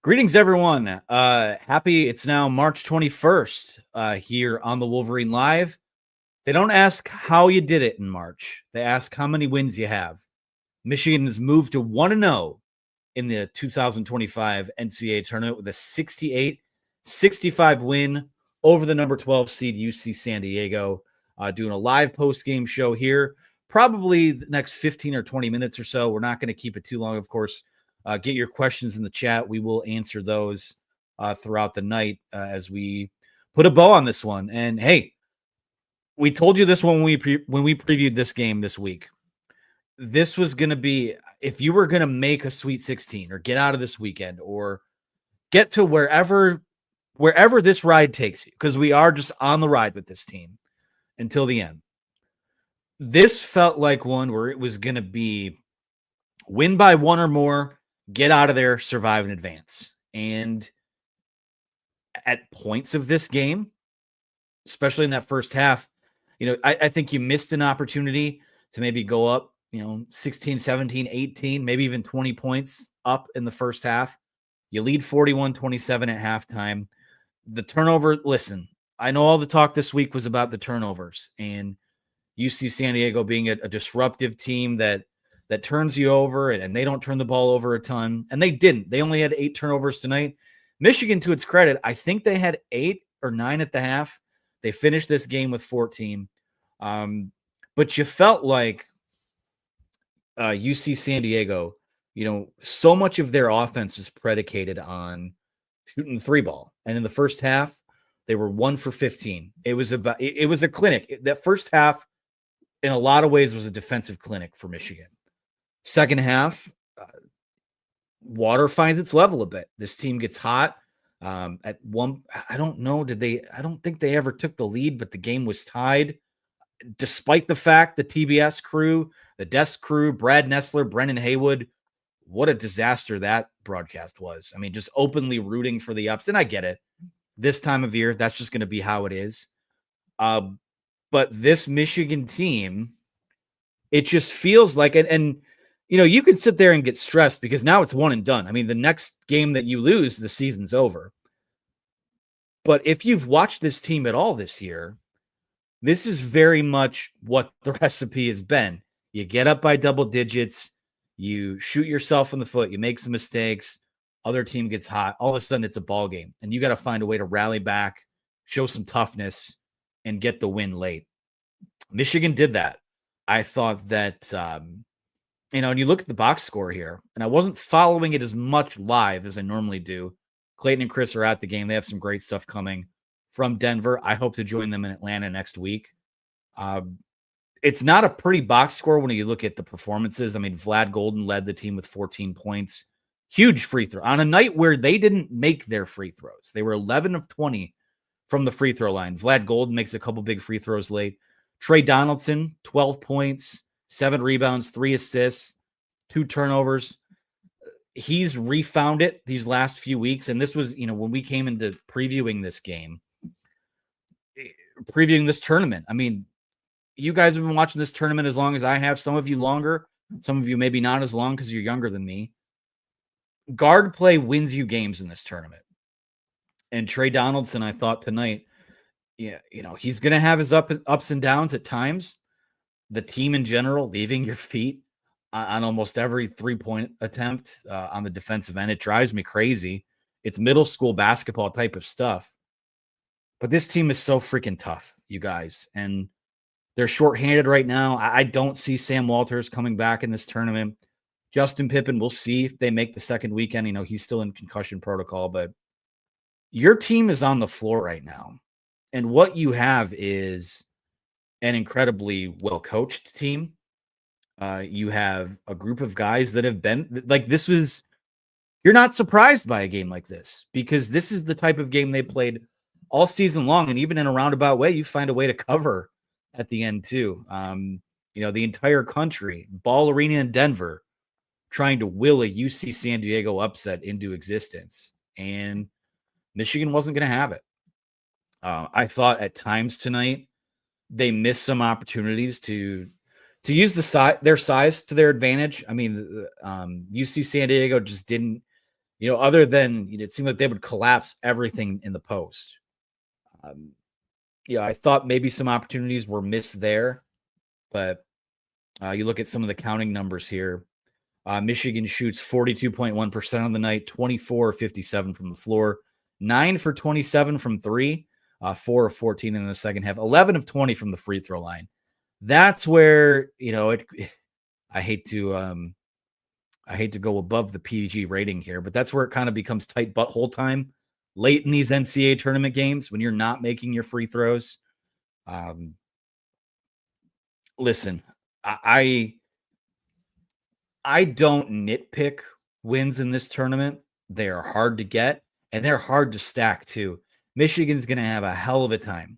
Greetings, everyone. It's now March 21st here on the Wolverine Live. They don't ask how you did it in March. They ask how many wins you have. Michigan has moved to 1-0 in the 2025 NCAA tournament with a 68-65 win over the number 12 seed UC San Diego. Doing a live post-game show here, probably the next 15 or 20 minutes or so. We're not going to keep it too long, of course. Get your questions in the chat. We will answer those throughout the night as we put a bow on this one. And hey, we told you this when we previewed this game this week. This was going to be, if you were going to make a Sweet 16 or get out of this weekend or get to wherever this ride takes you, because we are just on the ride with this team until the end. This felt like one where it was going to be win by one or more, get out of there, survive in advance. And at points of this game, especially in that first half, I think you missed an opportunity to maybe go up, 16, 17, 18, maybe even 20 points up in the first half. You lead 41-27 at halftime. The turnover, listen, I know all the talk this week was about the turnovers and UC San Diego being a disruptive team that turns you over, and they don't turn the ball over a ton. And they didn't. They only had 8 turnovers tonight. Michigan, to its credit, I think they had 8 or 9 at the half. They finished this game with 14. But you felt like UC San Diego, so much of their offense is predicated on shooting the three ball. And in the first half, they were 1 for 15. It was a clinic. That first half, in a lot of ways, was a defensive clinic for Michigan. Second half, water finds its level a bit. This team gets hot. At one, I don't know, I don't think they ever took the lead, but the game was tied. Despite the fact the TBS crew, the desk crew, Brad Nessler, Brennan Haywood, what a disaster that broadcast was. I mean, just openly rooting for the ups. And I get it. This time of year, that's just going to be how it is. But this Michigan team, it just feels like, and you can sit there and get stressed because now it's one and done. I mean, the next game that you lose, the season's over. But if you've watched this team at all this year, this is very much what the recipe has been. You get up by double digits, you shoot yourself in the foot, you make some mistakes, other team gets hot, all of a sudden it's a ball game, and you got to find a way to rally back, show some toughness, and get the win late. Michigan did that. I thought that, and you look at the box score here, and I wasn't following it as much live as I normally do. Clayton and Chris are at the game. They have some great stuff coming from Denver. I hope to join them in Atlanta next week. It's not a pretty box score when you look at the performances. I mean, Vlad Golden led the team with 14 points. Huge free throw on a night where they didn't make their free throws. They were 11 of 20 from the free throw line. Vlad Golden makes a couple big free throws late. Trey Donaldson, 12 points, 7 rebounds, 3 assists, 2 turnovers. He's refound it these last few weeks. And this was, when we came into previewing this game, previewing this tournament. I mean, you guys have been watching this tournament as long as I have. Some of you longer, some of you maybe not as long because you're younger than me. Guard play wins you games in this tournament. And Trey Donaldson, I thought tonight, he's going to have his ups and downs at times. The team in general, leaving your feet on almost every 3-point attempt on the defensive end. It drives me crazy. It's middle school basketball type of stuff. But this team is so freaking tough, you guys. And they're shorthanded right now. I don't see Sam Walters coming back in this tournament. Justin Pippen, we'll see if they make the second weekend. He's still in concussion protocol. But your team is on the floor right now. And what you have is an incredibly well-coached team. You have a group of guys that have been like, you're not surprised by a game like this because this is the type of game they played all season long. And even in a roundabout way, you find a way to cover at the end too. The entire country, Ball Arena in Denver, trying to will a UC San Diego upset into existence. And Michigan wasn't going to have it. I thought at times tonight, they missed some opportunities to use their size to their advantage. I mean, UC San Diego just didn't, other than it seemed like they would collapse everything in the post. I thought maybe some opportunities were missed there, but you look at some of the counting numbers here. Michigan shoots 42.1% on the night, 24-57 from the floor, 9 for 27 from three, 4 of 14 in the second half, 11 of 20 from the free throw line. That's where, I hate to go above the PG rating here, but that's where it kind of becomes tight butthole time late in these NCAA tournament games when you're not making your free throws. Listen, I don't nitpick wins in this tournament. They are hard to get, and they're hard to stack too. Michigan's going to have a hell of a time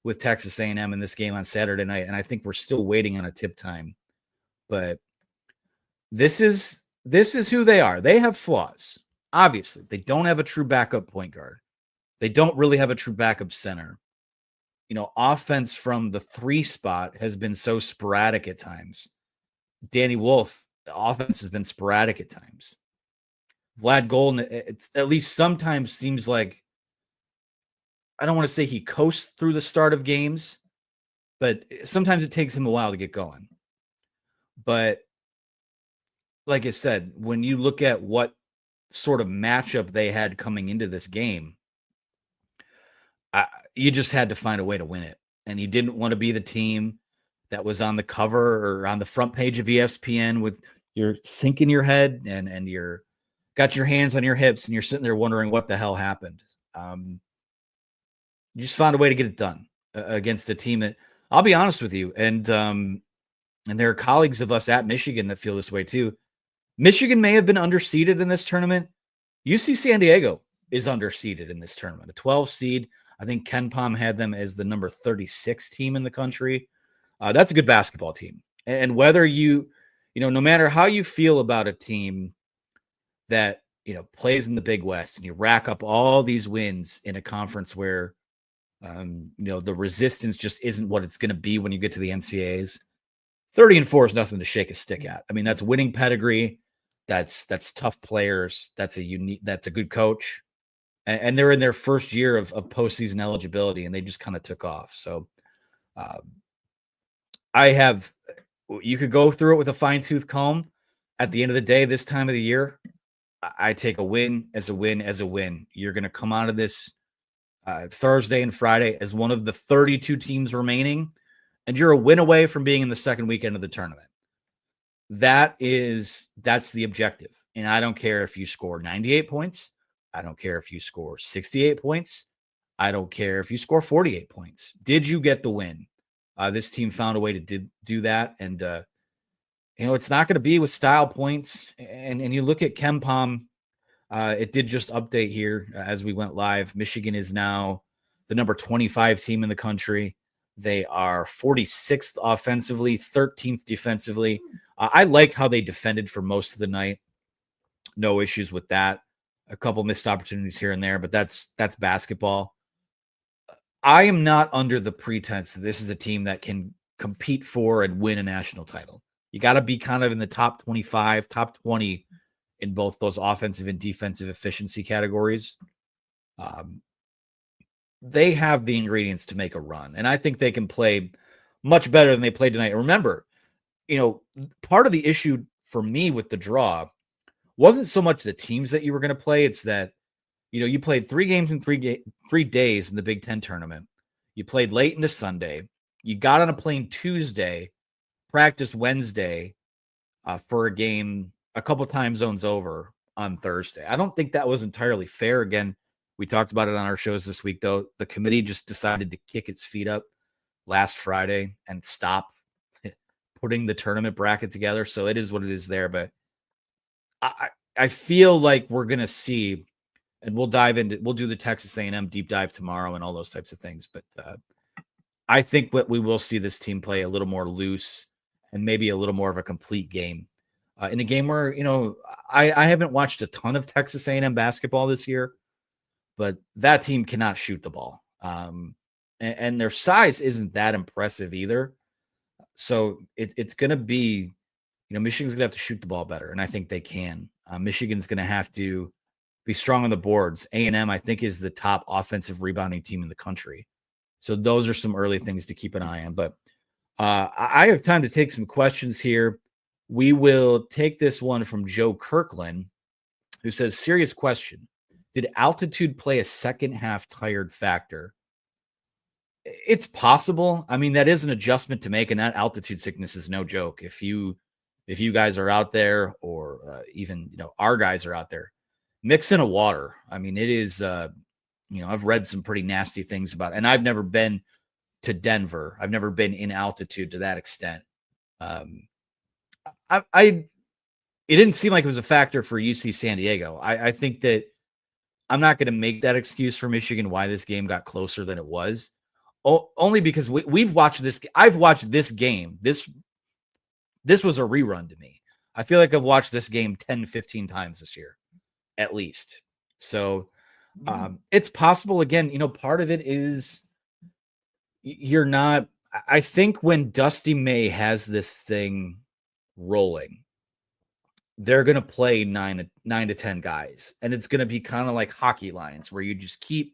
with Texas A&M in this game on Saturday night, and I think we're still waiting on a tip time. But this is who they are. They have flaws. Obviously, they don't have a true backup point guard. They don't really have a true backup center. Offense from the 3 spot has been so sporadic at times. Danny Wolf, the offense has been sporadic at times. Vlad Golden, it's at least sometimes seems like, I don't want to say he coasts through the start of games, but sometimes it takes him a while to get going. But like I said, when you look at what sort of matchup they had coming into this game, you just had to find a way to win it. And you didn't want to be the team that was on the cover or on the front page of ESPN with your sink in your head and you're got your hands on your hips and you're sitting there wondering what the hell happened. You just found a way to get it done against a team that, I'll be honest with you, and there are colleagues of us at Michigan that feel this way too. Michigan may have been underseeded in this tournament. UC San Diego is underseeded in this tournament, a 12 seed. I think Ken Pom had them as the number 36 team in the country. That's a good basketball team. And whether no matter how you feel about a team that, plays in the Big West and you rack up all these wins in a conference where, the resistance just isn't what it's going to be when you get to the NCAAs. 30-4 is nothing to shake a stick at. I mean, that's winning pedigree. That's tough players. That's a good coach. And they're in their first year of postseason eligibility, and they just kind of took off. So you could go through it with a fine-tooth comb. At the end of the day, this time of the year, I take a win as a win as a win. You're going to come out of this Thursday and Friday as one of the 32 teams remaining, and you're a win away from being in the second weekend of the tournament. That's the objective. And I don't care if you score 98 points. I don't care if you score 68 points. I don't care if you score 48 points. Did you get the win? This team found a way to do that. And, it's not going to be with style points. And you look at Ken Pom, it did just update here as we went live. Michigan is now the number 25 team in the country. They are 46th offensively, 13th defensively. I like how they defended for most of the night. No issues with that. A couple missed opportunities here and there, but that's basketball. I am not under the pretense that this is a team that can compete for and win a national title. You got to be kind of in the top 25, top 20 in both those offensive and defensive efficiency categories. They have the ingredients to make a run, and I think they can play much better than they played tonight. Remember, part of the issue for me with the draw wasn't so much the teams that you were going to play. It's that, you played 3 games in 3 days in the Big Ten tournament. You played late into Sunday. You got on a plane Tuesday, practiced Wednesday for a game a couple time zones over on Thursday. I don't think that was entirely fair. Again, we talked about it on our shows this week, though. The committee just decided to kick its feet up last Friday and stop putting the tournament bracket together. So it is what it is there. But I feel like we're going to see, and we'll do the Texas A&M deep dive tomorrow and all those types of things. But I think what we will see this team play a little more loose and maybe a little more of a complete game in a game where, I haven't watched a ton of Texas A&M basketball this year, but that team cannot shoot the ball. And their size isn't that impressive either. So it's going to be, Michigan's going to have to shoot the ball better, and I think they can. Michigan's going to have to be strong on the boards. A&M, I think, is the top offensive rebounding team in the country. So those are some early things to keep an eye on. But I have time to take some questions here. We will take this one from Joe Kirkland, who says, serious question. Did altitude play a second half tired factor? It's possible. I mean, that is an adjustment to make, and that altitude sickness is no joke. If you guys are out there, or even our guys are out there, mix in a water. I mean, it is. I've read some pretty nasty things about it, and I've never been to Denver. I've never been in altitude to that extent. It didn't seem like it was a factor for UC San Diego. I think that I'm not going to make that excuse for Michigan why this game got closer than it was. Only because we've watched this. I've watched this game. This was a rerun to me. I feel like I've watched this game 10, 15 times this year, at least. So it's possible. Again, part of it is you're not. I think when Dusty May has this thing rolling, they're going to play 9 to 10 guys, and it's going to be kind of like hockey lines where you just keep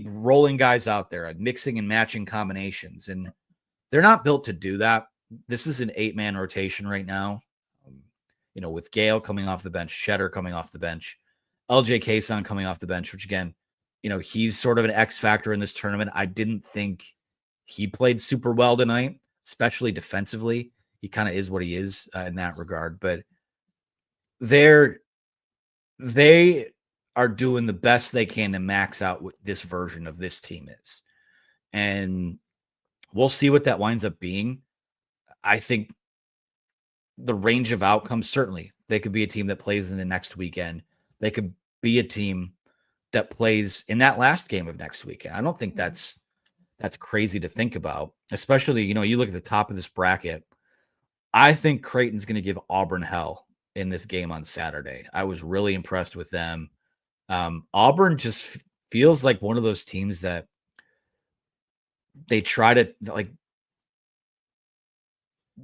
rolling guys out there and mixing and matching combinations, and they're not built to do that. This is an 8-man rotation right now, with Gale coming off the bench, Cheddar coming off the bench, LJ Kayson coming off the bench, which again, he's sort of an X factor in this tournament. I didn't think he played super well tonight, especially defensively. He kind of is what he is in that regard, but they are doing the best they can to max out what this version of this team is. And we'll see what that winds up being. I think the range of outcomes, certainly they could be a team that plays in the next weekend. They could be a team that plays in that last game of next weekend. I don't think that's crazy to think about, especially, you look at the top of this bracket. I think Creighton's going to give Auburn hell in this game on Saturday. I was really impressed with them. Auburn just feels like one of those teams that they try to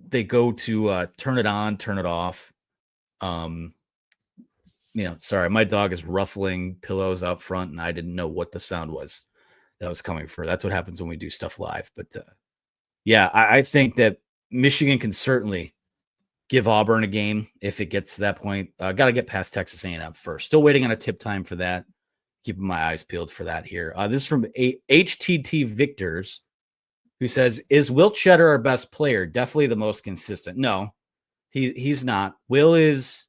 they go to turn it on, turn it off. Sorry, my dog is ruffling pillows out front, and I didn't know what the sound was that was coming for. That's what happens when we do stuff live. But I think that Michigan can certainly give Auburn a game if it gets to that point. Got to get past Texas A&M first. Still waiting on a tip time for that. Keeping my eyes peeled for that here. This is from HTT Victors, who says, is Wilt Cheddar our best player? Definitely the most consistent. No, he's not. Will's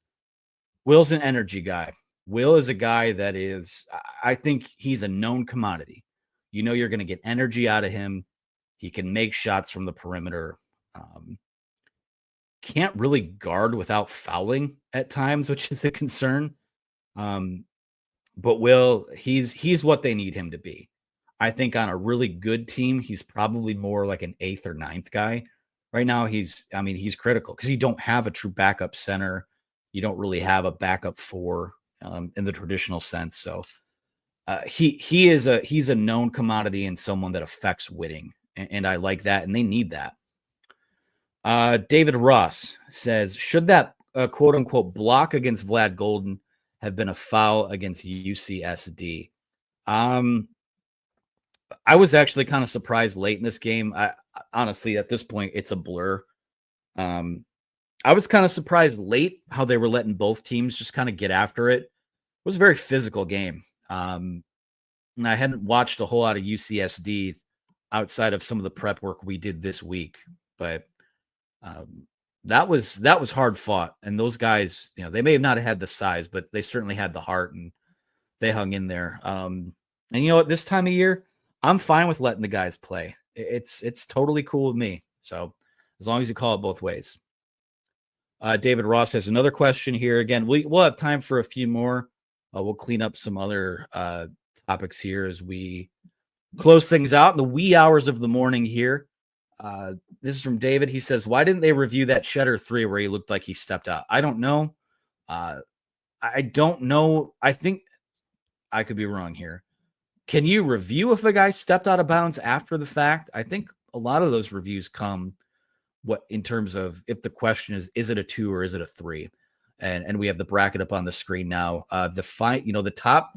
an energy guy. Will is a guy that is, I think he's a known commodity. You're going to get energy out of him. He can make shots from the perimeter. Can't really guard without fouling at times, which is a concern. But Will, he's what they need him to be. I think on a really good team, he's probably more like an 8th or 9th guy. Right now, he's critical because you don't have a true backup center. You don't really have a backup 4 in the traditional sense. So he's a known commodity and someone that affects winning. And I like that, and they need that. David Ross says, should that quote unquote block against Vlad Golden have been a foul against UCSD? I was actually kind of surprised late in this game. I honestly, at this point, it's a blur. I was kind of surprised late how they were letting both teams just kind of get after it. It was a very physical game. And I hadn't watched a whole lot of UCSD outside of some of the prep work we did this week, but that was hard fought. And those guys, they may have not had the size, but they certainly had the heart, and they hung in there. And at this time of year, I'm fine with letting the guys play. It's totally cool with me. So as long as you call it both ways. David Ross has another question here. Again, we'll have time for a few more. We'll clean up some other topics here as we close things out in the wee hours of the morning here. This is from David. He says, why didn't they review that Cheddar 3 where he looked like he stepped out? I don't know. I don't know. I think I could be wrong here. Can you review if a guy stepped out of bounds after the fact? I think a lot of those reviews come in terms of if the question is it a 2 or is it a 3? And we have the bracket up on the screen now. The top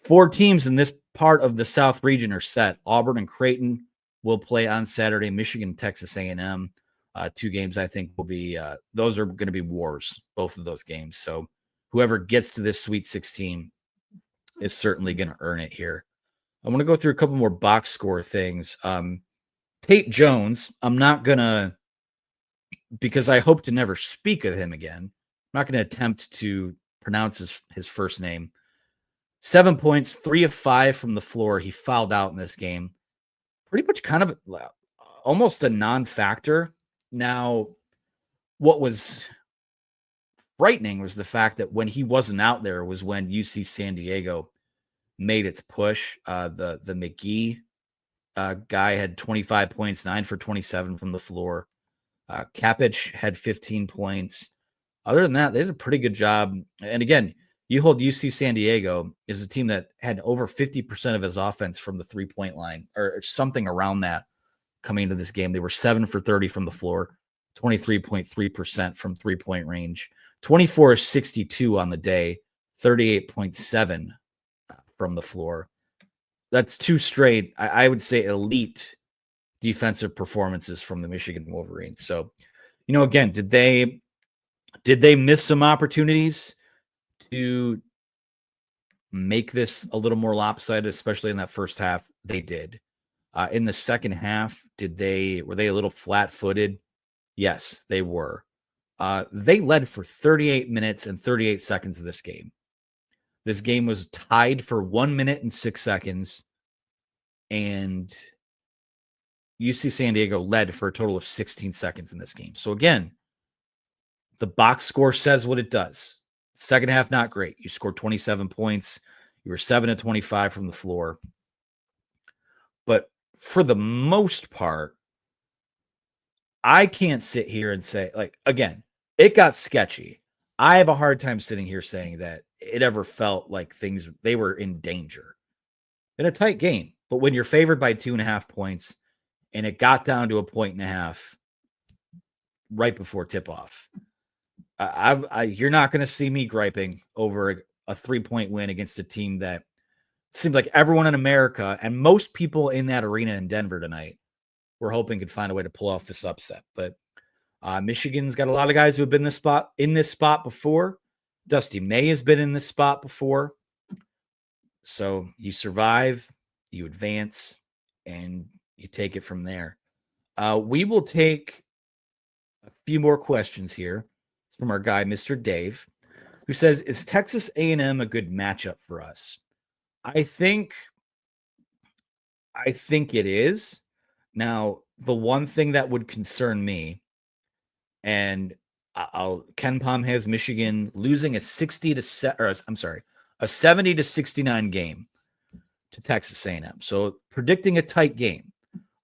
4 teams in this part of the South region are set. Auburn and Creighton will play on Saturday. Michigan, Texas A&M. 2 games I think will be those are going to be wars, both of those games. So whoever gets to this Sweet 16 is certainly going to earn it here. I want to go through a couple more box score things. Tate Jones, I'm not going to, because I hope to never speak of him again, I'm not going to attempt to pronounce his first name. 7 points, 3 of 5 from the floor. He fouled out in this game. Pretty much kind of almost a non-factor. Now, what was frightening was the fact that when he wasn't out there was when UC San Diego made its push. The McGee guy had 25 points, 9 for 27 from the floor. Kapich had 15 points. Other than that, they did a pretty good job. And again, you hold UC San Diego is a team that had over 50% of his offense from the 3-point line or something around that coming into this game. They were 7 for 30 from the floor, 23.3% from 3-point range, 24-62 on the day, 38.7 from the floor. That's 2 straight, I would say, elite defensive performances from the Michigan Wolverines. So, again, did they miss some opportunities to make this a little more lopsided, especially in that first half? They did. In the second half, were they a little flat-footed? Yes, they were. They led for 38 minutes and 38 seconds of this game. This game was tied for 1 minute and 6 seconds, and UC San Diego led for a total of 16 seconds in this game. So again, the box score says what it does. Second half, not great. You scored 27 points. You were 7 of 25 from the floor. But for the most part, I can't sit here and say, again, it got sketchy. I have a hard time sitting here saying that it ever felt like they were in danger in a tight game. But when you're favored by 2.5 points and it got down to 1.5 right before tip-off, you're not going to see me griping over a 3-point win against a team that seemed like everyone in America and most people in that arena in Denver tonight were hoping could find a way to pull off this upset. But Michigan's got a lot of guys who have been in this spot before. Dusty May has been in this spot before. So you survive, you advance, and you take it from there. We will take a few more questions here from our guy, Mr. Dave, who says, is Texas A&M a good matchup for us? I think it is. Now, the one thing that would concern me, and Ken Pom has Michigan losing a 70 to 69 game to Texas A&M. So predicting a tight game.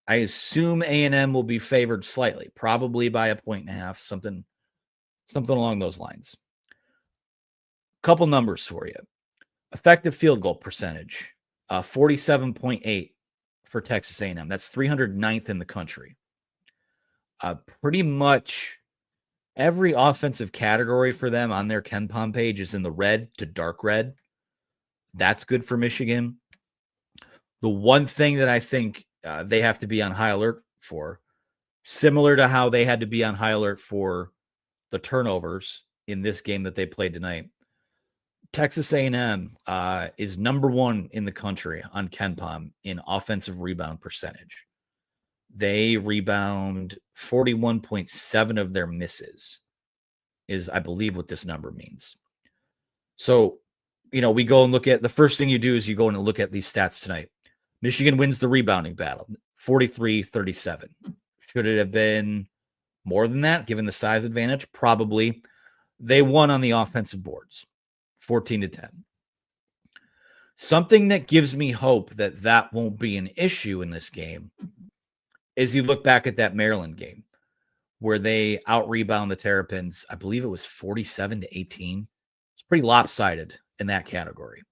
I assume A&M will be favored slightly, probably by 1.5, something along those lines. Couple numbers for you. Effective field goal percentage, 47.8 for Texas A&M. That's 309th in the country. Pretty much every offensive category for them on their Ken Pom page is in the red to dark red. That's good for Michigan. The one thing that I think they have to be on high alert for, similar to how they had to be on high alert for the turnovers in this game that they played tonight, Texas A&M is number 1 in the country on Ken Pom in offensive rebound percentage. They rebound 41.7 of their misses is, I believe, what this number means. So, we go and look at the first thing you do is you go and look at these stats tonight. Michigan wins the rebounding battle, 43-37. Should it have been more than that, given the size advantage? Probably. They won on the offensive boards, 14-10. Something that gives me hope that won't be an issue in this game is you look back at that Maryland game where they out-rebound the Terrapins. I believe it was 47-18. It's pretty lopsided in that category.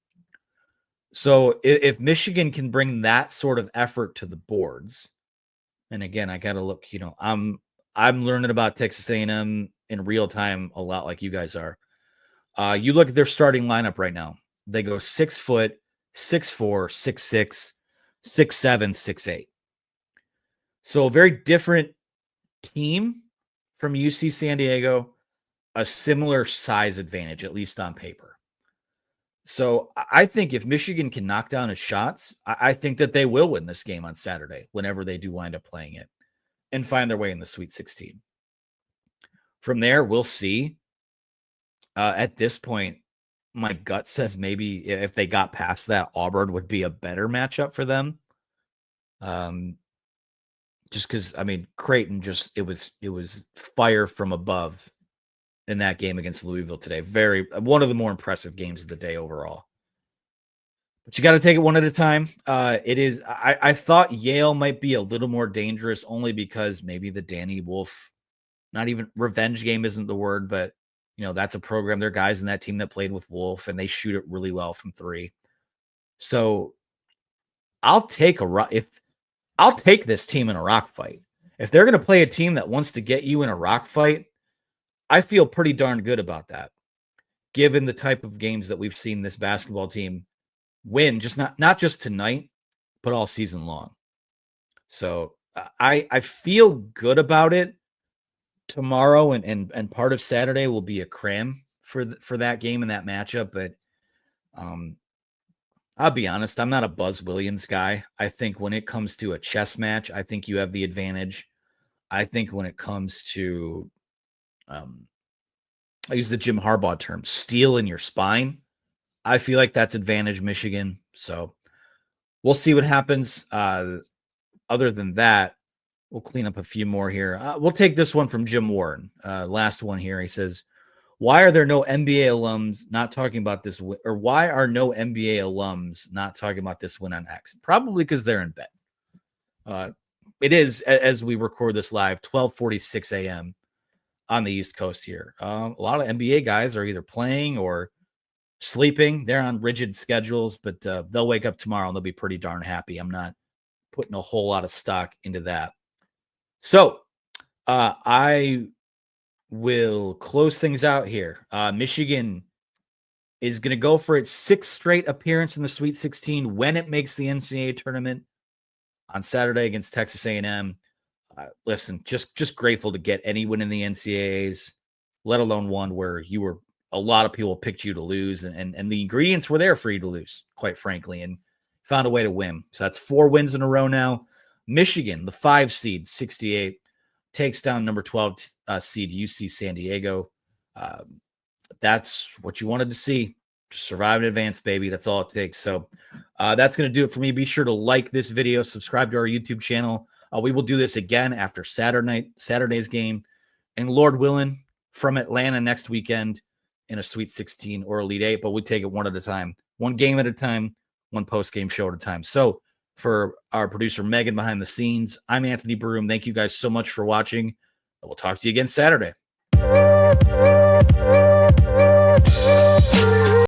So if Michigan can bring that sort of effort to the boards, and again, I got to look, I'm learning about Texas A&M in real time a lot like you guys are. You look at their starting lineup right now. They go 6 foot, 6'4", 6'6", 6'7", 6'8". So a very different team from UC San Diego, a similar size advantage, at least on paper. So I think if Michigan can knock down his shots, I think that they will win this game on Saturday, whenever they do wind up playing it, and find their way in the Sweet 16. From there, we'll see. At this point, my gut says maybe if they got past that, Auburn would be a better matchup for them. Just because, I mean, Creighton it was fire from above in that game against Louisville today. One of the more impressive games of the day overall. But you got to take it one at a time. I thought Yale might be a little more dangerous, only because maybe the Danny Wolf, not even revenge game isn't the word, but that's a program. There are guys in that team that played with Wolf, and they shoot it really well from three. So I'll take this team in a rock fight. If they're going to play a team that wants to get you in a rock fight, I feel pretty darn good about that, given the type of games that we've seen this basketball team win, just not just tonight, but all season long. So I feel good about it. Tomorrow and part of Saturday will be a cram for that game and that matchup. But I'll be honest, I'm not a Buzz Williams guy. I think when it comes to a chess match, I think you have the advantage. I think when it comes to, I use the Jim Harbaugh term, steel in your spine, I feel like that's advantage Michigan. So we'll see what happens. Other than that, we'll clean up a few more here. We'll take this one from Jim Warren. Last one here. He says, why are there no NBA alums not talking about this? Or why are no NBA alums not talking about this win on X? Probably because they're in bed. It is, as we record this live, 12:46 a.m. on the East Coast here. A lot of NBA guys are either playing or sleeping. They're on rigid schedules, but they'll wake up tomorrow and they'll be pretty darn happy. I'm not putting a whole lot of stock into that. So I will close things out here. Michigan is going to go for its 6th straight appearance in the Sweet 16 when it makes the NCAA tournament on Saturday against Texas A&M. Listen, just grateful to get any win in the NCAAs, let alone one where a lot of people picked you to lose, and the ingredients were there for you to lose, quite frankly, and found a way to win. So that's 4 wins in a row now. Michigan, the 5 seed, 68, takes down number 12 seed UC San Diego. That's what you wanted to see. Just survive in advance, baby. That's all it takes. So that's going to do it for me. Be sure to like this video, subscribe to our YouTube channel. We will do this again after Saturday's game, and Lord willing, from Atlanta next weekend in a Sweet 16 or Elite 8, but we take it one at a time, one game at a time, one post-game show at a time. So for our producer, Megan, behind the scenes, I'm Anthony Broom. Thank you guys so much for watching. We'll talk to you again Saturday.